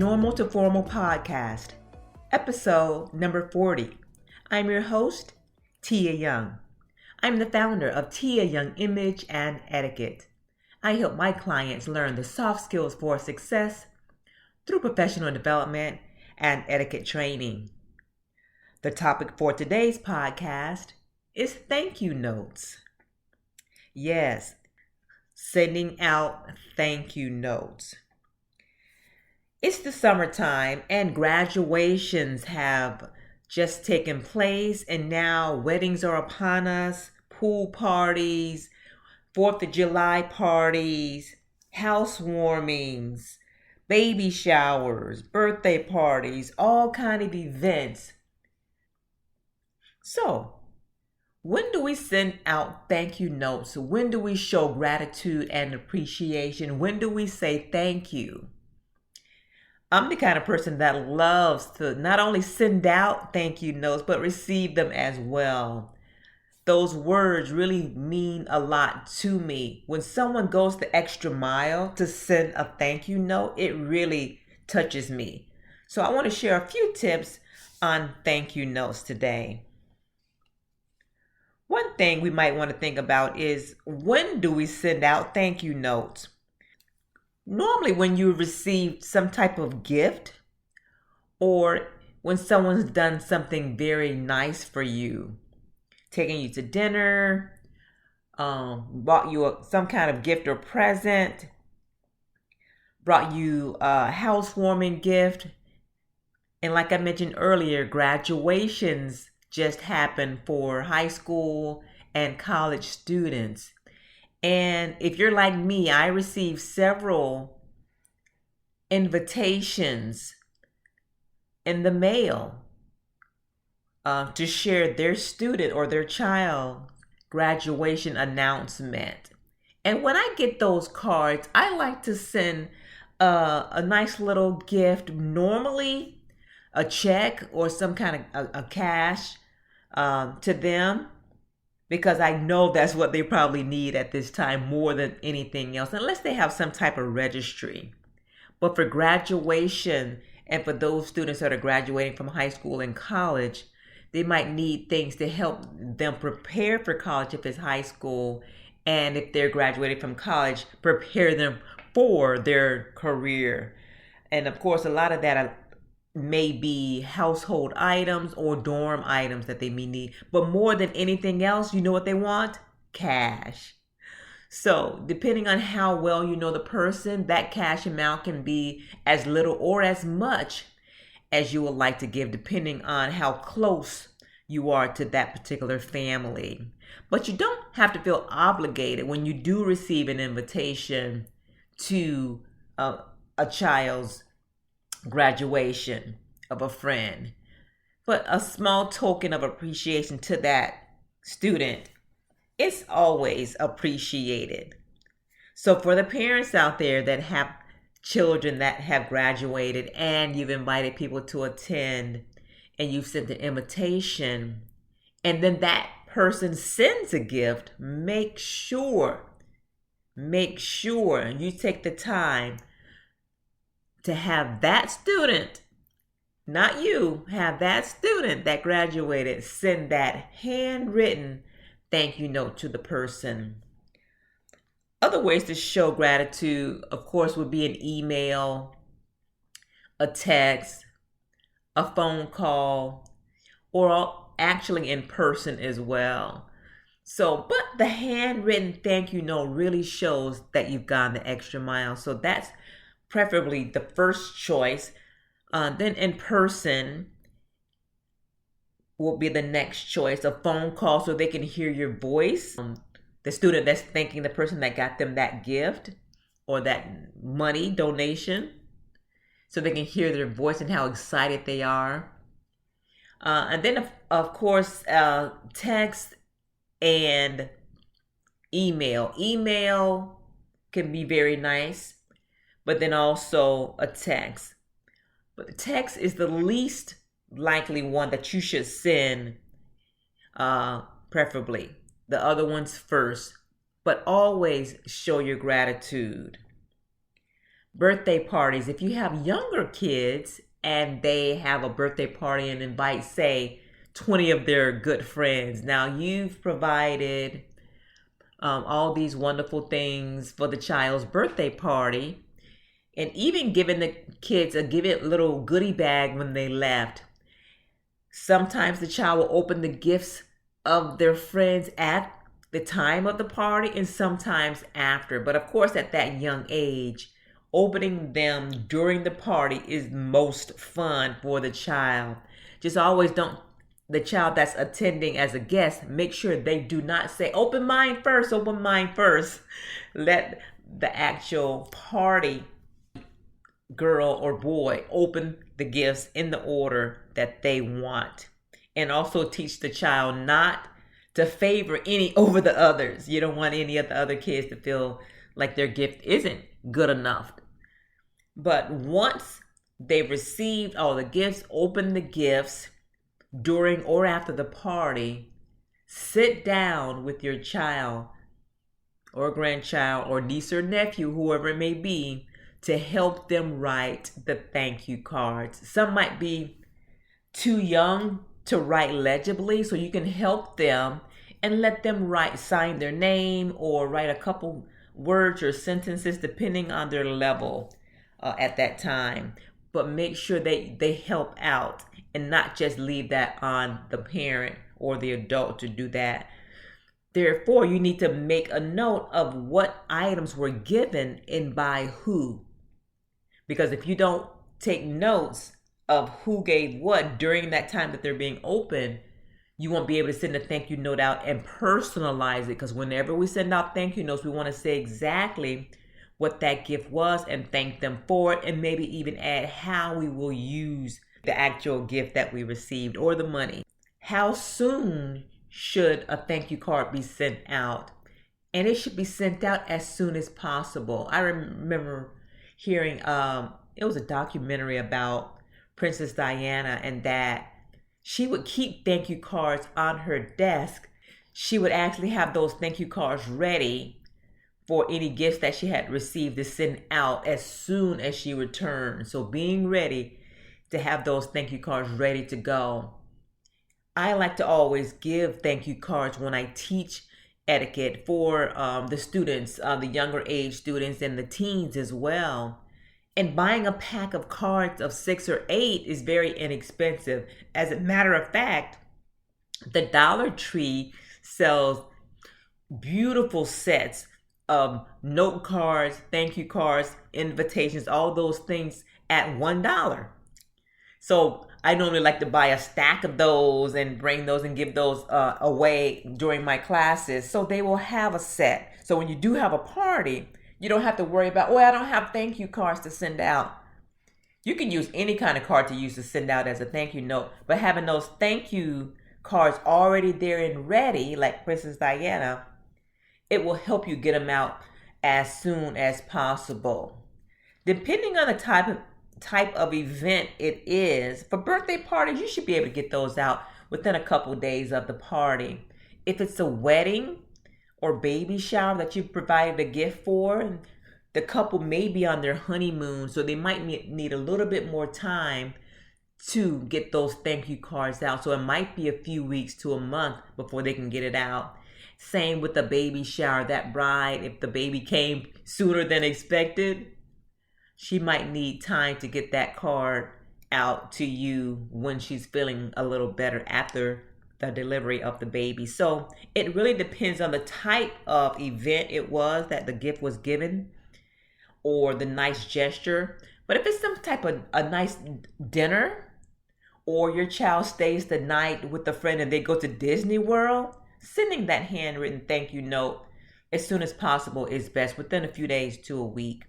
Normal to Formal podcast, episode number 40. I'm your host, Tia Young. I'm the founder of Tia Young Image and Etiquette. I help my clients learn the soft skills for success through professional development and etiquette training. The topic for today's podcast is thank you notes. Yes, sending out thank you notes. It's the summertime and graduations have just taken place, and now weddings are upon us, pool parties, 4th of July parties, housewarmings, baby showers, birthday parties, all kind of events. So, when do we send out thank you notes? When do we show gratitude and appreciation? When do we say thank you? I'm the kind of person that loves to not only send out thank you notes, but receive them as well. Those words really mean a lot to me. When someone goes the extra mile to send a thank you note, it really touches me. So I want to share a few tips on thank you notes today. One thing we might want to think about is, when do we send out thank you notes? Normally when you receive some type of gift, or when someone's done something very nice for you, taking you to dinner, bought you some kind of gift or present, brought you a housewarming gift. And like I mentioned earlier, graduations just happened for high school and college students. And if you're like me, I received several invitations in the mail to share their student or their child graduation announcement. And when I get those cards, I like to send a nice little gift, normally a check or some kind of a cash to them, because I know that's what they probably need at this time more than anything else, unless they have some type of registry. But for graduation, and for those students that are graduating from high school and college, they might need things to help them prepare for college if it's high school, and if they're graduating from college, prepare them for their career. And of course, a lot of that may be household items or dorm items that they may need. But more than anything else, you know what they want? Cash. So depending on how well you know the person, that cash amount can be as little or as much as you would like to give, depending on how close you are to that particular family. But you don't have to feel obligated when you do receive an invitation to a child's graduation of a friend. But a small token of appreciation to that student is always appreciated. So for the parents out there that have children that have graduated and you've invited people to attend and you've sent an invitation, and then that person sends a gift, make sure you take the time to have that student, not you, have that student that graduated send that handwritten thank you note to the person. Other ways to show gratitude, of course, would be an email, a text, a phone call, or actually in person as well. So, but the handwritten thank you note really shows that you've gone the extra mile. So that's preferably the first choice. Then in person will be the next choice. A phone call so they can hear your voice. The student that's thanking the person that got them that gift or that money donation, so they can hear their voice and how excited they are. And then of course, text and email. Email can be very nice, but then also a text. But the text is the least likely one that you should send, preferably. The other ones first, but always show your gratitude. Birthday parties. If you have younger kids and they have a birthday party and invite, say, 20 of their good friends. Now you've provided all these wonderful things for the child's birthday party, and even giving the kids a little goodie bag when they left. Sometimes the child will open the gifts of their friends at the time of the party and sometimes after. But of course, at that young age, opening them during the party is most fun for the child. Just always don't, the child that's attending as a guest, make sure they do not say, open mine first, open mine first. Let the actual party girl or boy open the gifts in the order that they want. And also teach the child not to favor any over the others. You don't want any of the other kids to feel like their gift isn't good enough. But once they've received all the gifts, open the gifts during or after the party, sit down with your child or grandchild or niece or nephew, whoever it may be, to help them write the thank you cards. Some might be too young to write legibly, so you can help them and let them sign their name or write a couple words or sentences depending on their level at that time. But make sure they help out and not just leave that on the parent or the adult to do that. Therefore, you need to make a note of what items were given and by who. Because if you don't take notes of who gave what during that time that they're being open, you won't be able to send a thank you note out and personalize it. Because whenever we send out thank you notes, we want to say exactly what that gift was and thank them for it, and maybe even add how we will use the actual gift that we received or the money. How soon should a thank you card be sent out? And it should be sent out as soon as possible. I remember hearing it was a documentary about Princess Diana, and that she would keep thank you cards on her desk. She would actually have those thank you cards ready for any gifts that she had received to send out as soon as she returned. So being ready to have those thank you cards ready to go. I like to always give thank you cards when I teach etiquette for the students, the younger age students and the teens as well. And buying a pack of cards of 6 or 8 is very inexpensive. As a matter of fact, the Dollar Tree sells beautiful sets of note cards, thank you cards, invitations, all those things at $1. So I normally like to buy a stack of those and bring those and give those away during my classes. So they will have a set. So when you do have a party, you don't have to worry about, I don't have thank you cards to send out. You can use any kind of card to use to send out as a thank you note, but having those thank you cards already there and ready, like Princess Diana, it will help you get them out as soon as possible. Depending on the type of event it is, for birthday parties, you should be able to get those out within a couple days of the party. If it's a wedding or baby shower that you provided a gift for, the couple may be on their honeymoon, so they might need a little bit more time to get those thank you cards out. So it might be a few weeks to a month before they can get it out. Same with the baby shower. That bride, if the baby came sooner than expected, she might need time to get that card out to you when she's feeling a little better after the delivery of the baby. So it really depends on the type of event it was that the gift was given or the nice gesture. But if it's some type of a nice dinner, or your child stays the night with a friend and they go to Disney World, sending that handwritten thank you note as soon as possible is best. Within a few days to a week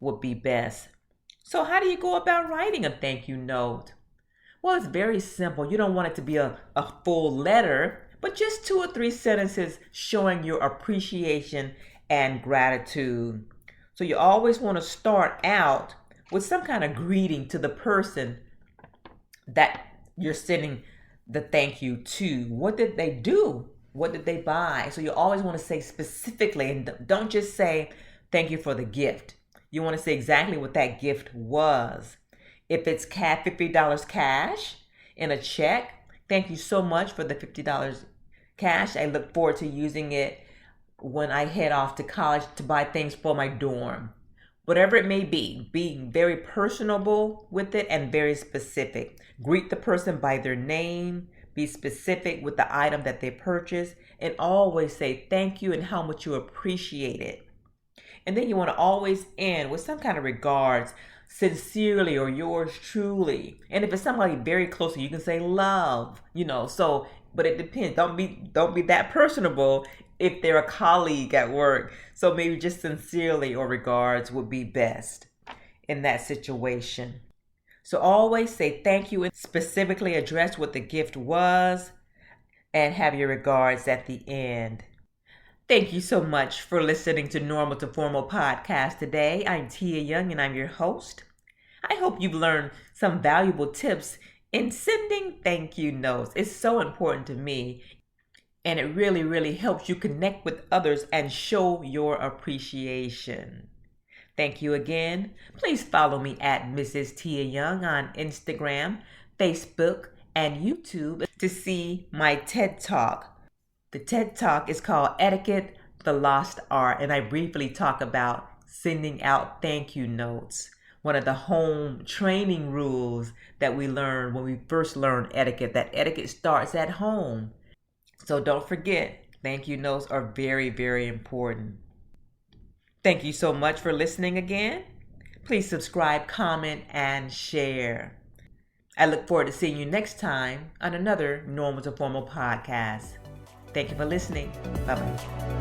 would be best. So how do you go about writing a thank you note? Well, it's very simple. You don't want it to be a full letter, but just 2 or 3 sentences showing your appreciation and gratitude. So you always want to start out with some kind of greeting to the person that you're sending the thank you to. What did they do? What did they buy? So you always want to say specifically, and don't just say thank you for the gift. You want to say exactly what that gift was. If it's $50 cash in a check, thank you so much for the $50 cash. I look forward to using it when I head off to college to buy things for my dorm. Whatever it may be, being very personable with it and very specific. Greet the person by their name, be specific with the item that they purchased, and always say thank you and how much you appreciate it. And then you want to always end with some kind of regards, sincerely or yours truly. And if it's somebody very close to you, you can say love, so but it depends. Don't be that personable if they're a colleague at work. So maybe just sincerely or regards would be best in that situation. So always say thank you and specifically address what the gift was and have your regards at the end. Thank you so much for listening to Normal to Formal podcast today. I'm Tia Young and I'm your host. I hope you've learned some valuable tips in sending thank you notes. It's so important to me, and it really, really helps you connect with others and show your appreciation. Thank you again. Please follow me at Mrs. Tia Young on Instagram, Facebook, and YouTube to see my TED Talk. The TED Talk is called Etiquette, the Lost Art, and I briefly talk about sending out thank you notes. One of the home training rules that we learned when we first learned etiquette, that etiquette starts at home. So don't forget, thank you notes are very, very important. Thank you so much for listening again. Please subscribe, comment, and share. I look forward to seeing you next time on another Normal to Formal podcast. Thank you for listening. Bye-bye.